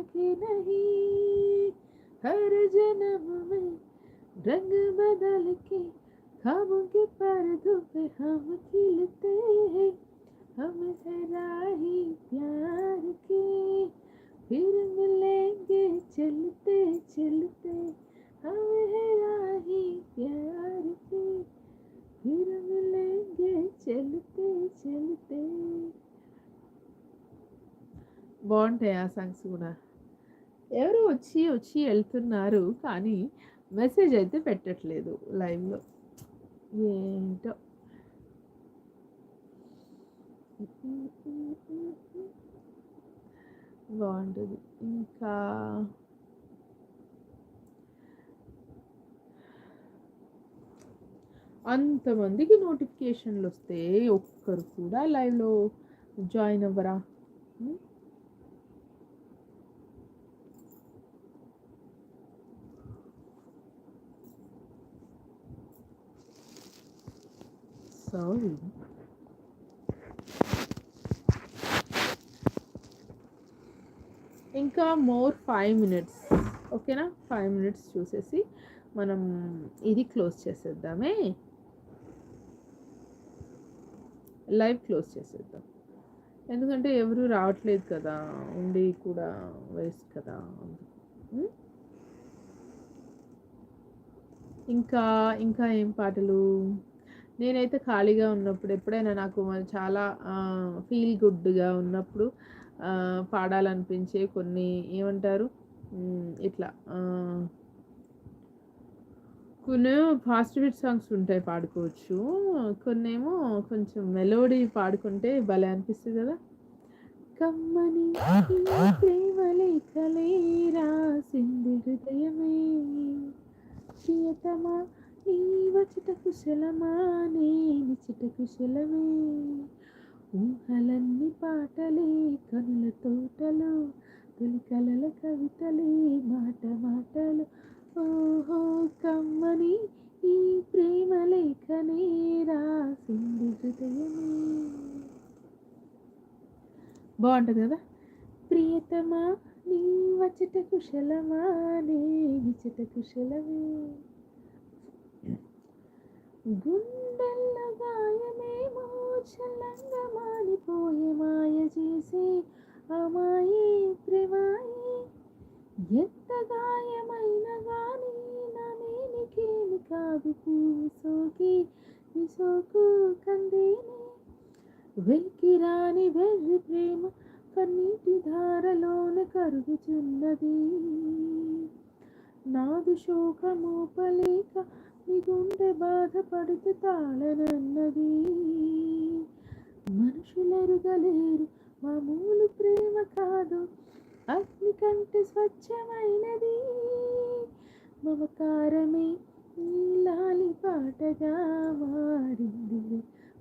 के नहीं, हर जन्म में रंग बदल के ख्वाबों के पर्दों पे हम खिलते हैं। हम है राही प्यार के, फिर मिलेंगे चलते चलते। हम है राही प्यार के, फिर मिलेंगे चलते चलते. బాగుంటాయి ఆ సాంగ్స్ కూడా. ఎవరు వచ్చి వచ్చి వెళ్తున్నారు కానీ మెసేజ్ అయితే పెట్టట్లేదు లైవ్లో, ఏంటో. బాగుంటుంది. ఇంకా అంతమందికి నోటిఫికేషన్లు వస్తే ఒక్కరు కూడా లైవ్లో జాయిన్ అవ్వరా? సారీ. ఇంకా మోర్ 5 minutes, ఓకేనా? 5 minutes చూసేసి మనం ఇది క్లోజ్ చేసేద్దామే, లైవ్ క్లోజ్ చేసేద్దాం. ఎందుకంటే ఎవరు రావట్లేదు కదా, ఉండి కూడా వేస్ట్ కదా. ఇంకా ఇంకా ఏం పాటలు? నేనైతే ఖాళీగా ఉన్నప్పుడు ఎప్పుడైనా నాకు చాలా ఫీల్ గుడ్గా ఉన్నప్పుడు పాడాలనిపించే కొన్ని ఏమంటారు ఇట్లా కొన్ని ఫాస్ట్ బీట్ సాంగ్స్ ఉంటాయి, పాడుకోవచ్చు. కొన్నేమో కొంచెం మెలోడీ పాడుకుంటే భలే అనిపిస్తుంది కదా. కమ్మని ప్రేమ లేఖలే రాసింది హృదయమే, ప్రియతమా నీ వచట కుశలమా నేనిచట కుశలమే, ఊహలన్నీ పాటలే కనుల తోటలు, తొలి కలల కవితలే మాట మాటలు. ఓహో కమ్మని ఈ ప్రేమ లేఖనే రాసింది హృదయమే. బాగుంటుంది కదా. ప్రియతమా నీ వచట కుశలమా నేనిచట కుశలమే, గుండెల్ల గాయమేమో చల్లంగా మానిపోయే మాయ చేసే అమాయే ప్రేమాయే, ఎంత గాయమైన గాని నా మేనికేమి కాదు పువ్వు సోకి నీ సోకు కందేనే, వెలికి రాని వెర్రి ప్రేమ కన్నీటి ధారలోన కరుగుచున్నది, నాదు శోకమోపలేక నీ గుండె బాధపడుతూ తాళనన్నది, మనుషులెరుగలేరు మామూలు ప్రేమ కాదు అగ్ని కంటే స్వచ్ఛమైనది, మమకారమే నీలాలి పాటగా మారింది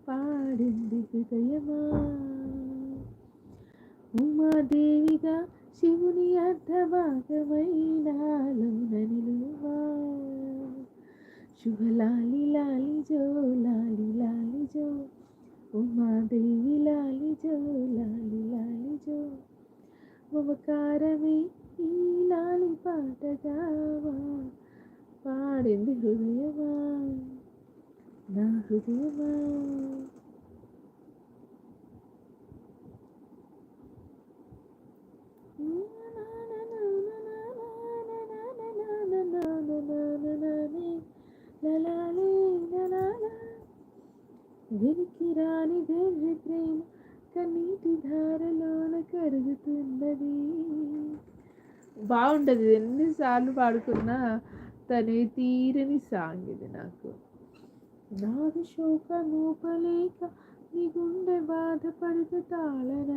పాడింది హృదయమా, ఉమాదేవిగా శివుని అర్ధభాగమైనాలోన నిలువా, శుభలాలి లాలి జో లాలి లాలి జో, ఉమాదేవి లాలి జో లాలి లాలి జో, మమకారమే ఈ లాలి పాటగా పాడింది హృదయమా నా హృదయమా. వెలికి రాని వెర్రి ప్రేమ కన్నీటి ధారలోన కరుగుతున్నది. బాగుంటుంది, ఎన్నిసార్లు పాడుకున్నా తనే తీరని సాంగ్ ఇది నాకు. నాది శోక నూపలేక నీ గుండె బాధపడుతూ తాళన